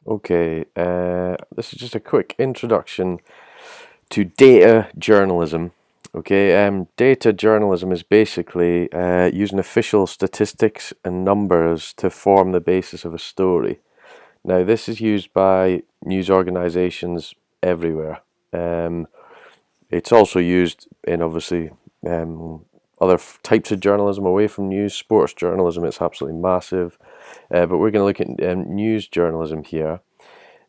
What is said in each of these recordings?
Okay, this is just a quick introduction to data journalism. Okay, data journalism is basically using official statistics and numbers to form the basis of a story. Now, this is used by news organizations everywhere. Um, it's also used in obviously other types of journalism away from news. Sports journalism, it's absolutely massive. But we're going to look at news journalism here.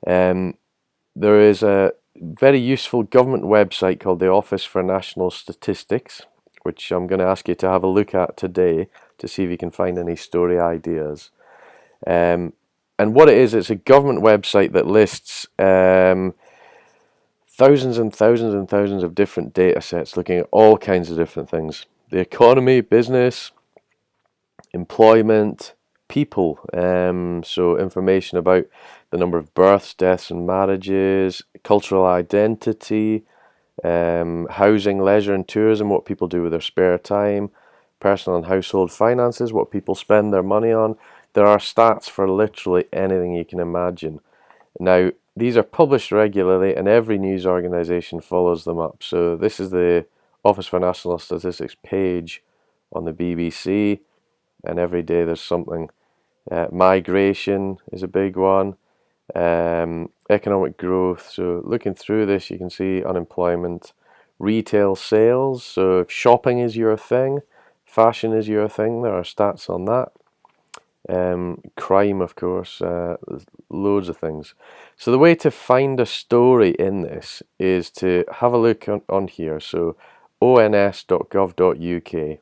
Um, there is a very useful government website called the Office for National Statistics, which I'm going to ask you to have a look at today to see if you can find any story ideas. And what it is, it's a government website that lists thousands and thousands and thousands of different data sets looking at all kinds of different things. The economy, business, employment, people. So information about the number of births, deaths, and marriages, cultural identity, housing, leisure, and tourism, what people do with their spare time, personal and household finances, what people spend their money on. There are stats for literally anything you can imagine. Now, these are published regularly, and every news organization follows them up. So this is the Office for National Statistics page on the BBC, and every day there's something. Migration is a big one. Economic growth. So looking through this, you can see unemployment, retail sales. So if shopping is your thing, fashion is your thing, there are stats on that. Crime, of course, loads of things. So the way to find a story in this is to have a look on here. So ons.gov.uk.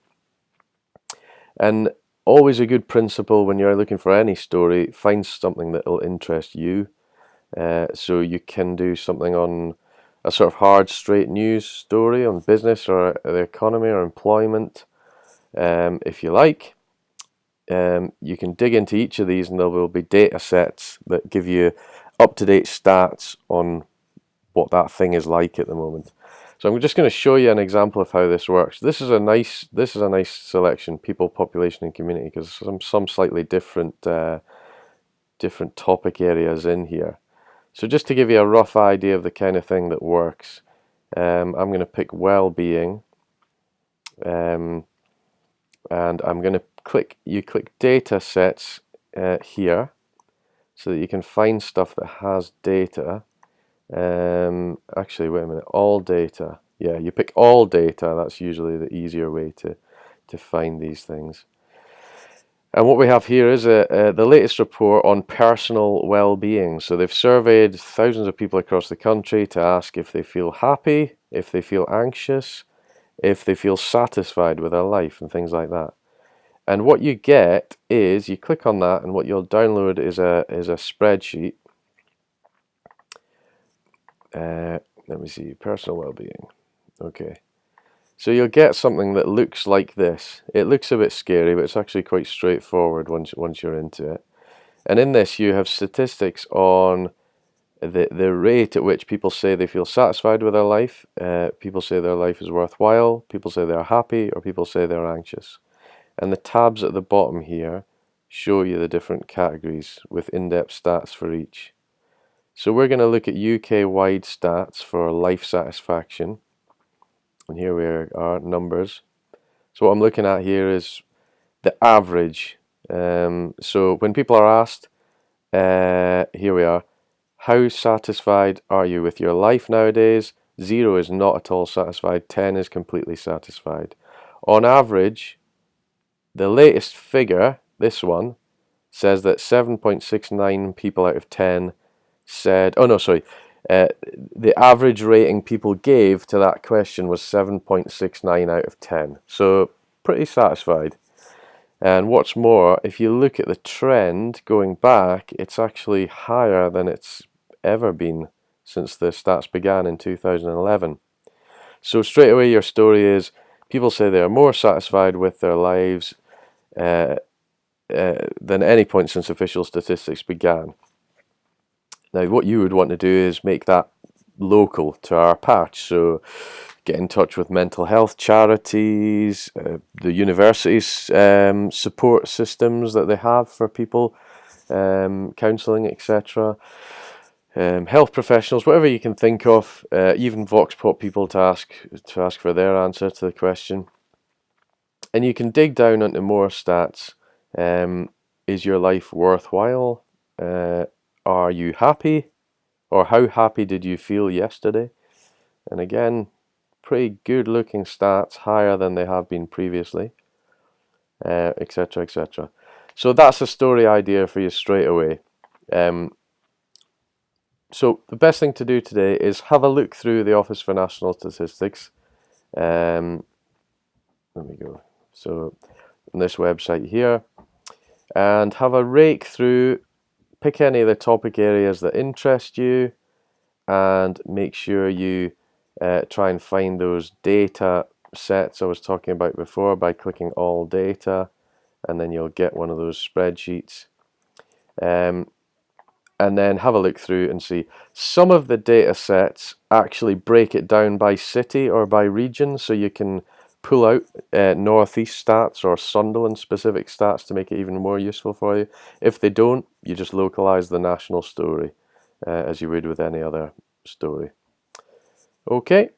And always a good principle when you're looking for any story, find something that will interest you. So you can do something on a sort of hard, straight news story on business or the economy or employment, if you like. You can dig into each of these and there will be data sets that give you up-to-date stats on what that thing is like at the moment. So I'm just going to show you an example of how this works. This is a nice selection: people, population, and community, because some slightly different different topic areas in here. So just to give you a rough idea of the kind of thing that works, I'm going to pick well-being, and I'm going to click data sets here, so that you can find stuff that has data. Actually, wait a minute, all data. Yeah, you pick all data. That's usually the easier way to find these things. And what we have here is the latest report on personal well-being. So they've surveyed thousands of people across the country to ask if they feel happy, if they feel anxious, if they feel satisfied with their life, and things like that. And what you get is, you click on that, and what you'll download is a spreadsheet. Let me see, personal well-being. Okay. So you'll get something that looks like this. It looks a bit scary, but it's actually quite straightforward once you're into it. And in this, you have statistics on the rate at which people say they feel satisfied with their life. People say their life is worthwhile. People say they're happy, or people say they're anxious. And the tabs at the bottom here show you the different categories with in-depth stats for each. So we're going to look at UK-wide stats for life satisfaction. And here we are, numbers. So what I'm looking at here is the average. So when people are asked, here we are, how satisfied are you with your life nowadays? 0 is not at all satisfied, 10 is completely satisfied. On average, the latest figure, this one, says that 7.69 people out of 10 said, the average rating people gave to that question was 7.69 out of 10. So pretty satisfied. And what's more, if you look at the trend going back, it's actually higher than it's ever been since the stats began in 2011. So straight away your story is, people say they are more satisfied with their lives than any point since official statistics began. Now, what you would want to do is make that local to our patch. So get in touch with mental health charities, the universities' support systems that they have for people counselling, etc. Health professionals, whatever you can think of, even Vox Pop people to ask for their answer to the question. And you can dig down into more stats. Is your life worthwhile? Are you happy? Or how happy did you feel yesterday? And again, pretty good looking stats, higher than they have been previously, etc., etc. So that's a story idea for you straight away. So the best thing to do today is have a look through the Office for National Statistics. Let me go. So on this website here, and have a rake through, pick any of the topic areas that interest you, and make sure you try and find those data sets I was talking about before by clicking all data, and then you'll get one of those spreadsheets. And then have a look through and see. Some of the data sets actually break it down by city or by region, so you can pull out Northeast stats or Sunderland specific stats to make it even more useful for you. If they don't, you just localize the national story as you would with any other story. Okay,